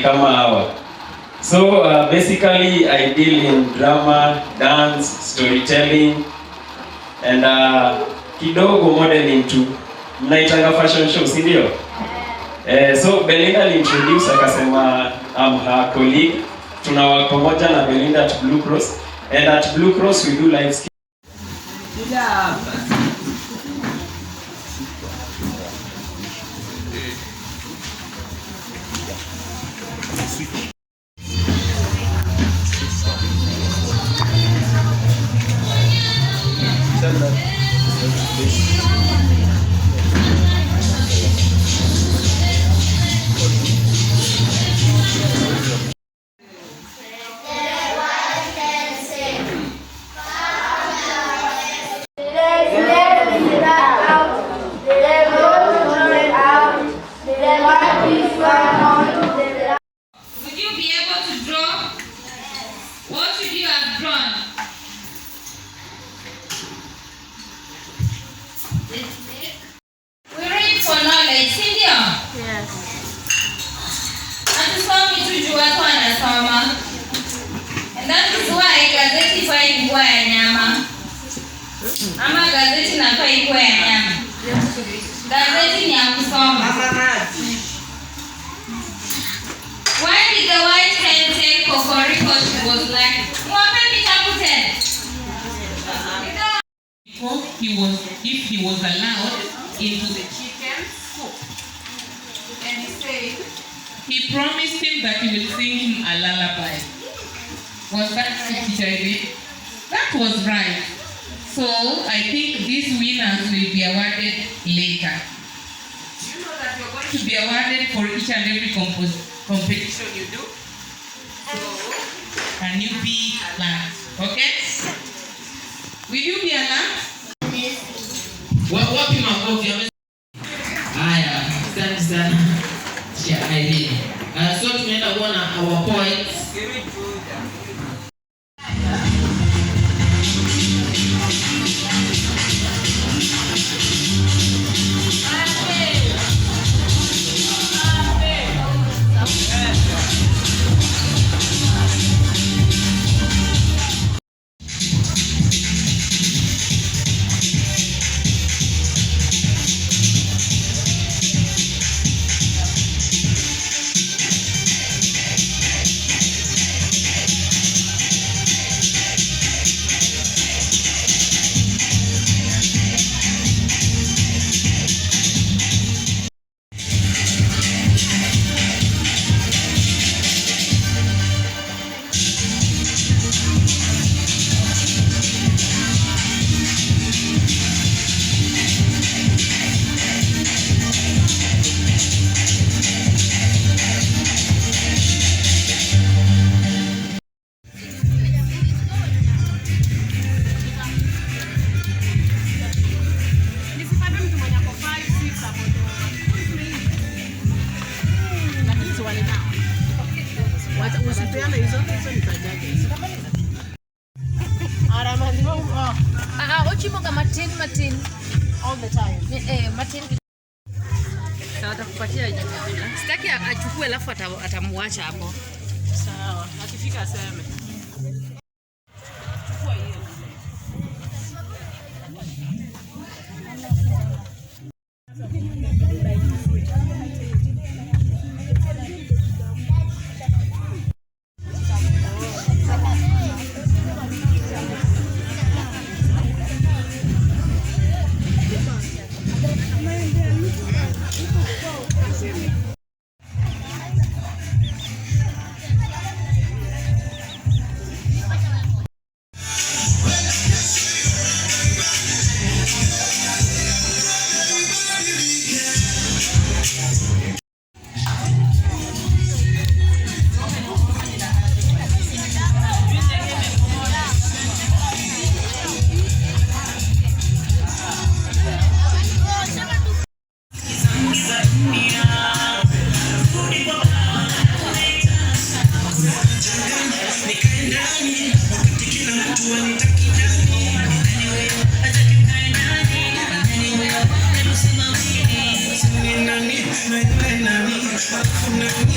kama hawa. So basically I deal in drama, dance, storytelling and kidogo modeling too. Mnaitanga fashion show, si ndio? So Belinda introduce akasema I'm her colleague. Tunawaka pamoja na Belinda at Blue Cross, and at Blue Cross we do live skills. Ama gazeti na kwa iko ya nyama. Gazeti ni ya kusoma. Why did the white hen say Kokoriko? She was like, "Mwame vitabu 10." If he was allowed into the chicken coop, and he said he promised him that he will sing him a lullaby. Was that right, Teacher Irene? That was right. So I think these winners will be awarded later. You know that you're going to be awarded for each and every competition you do. So can you be alert? Okay? Will you be alert? What you makofi? Haya, asante sana. Teacher Irene. So tunaenda kuona our points. Martin all the time. Martin sawa, atakupatia chakula. Sitaki achukue alafu atamwacha hapo. Sawa, akifika aseme. Nani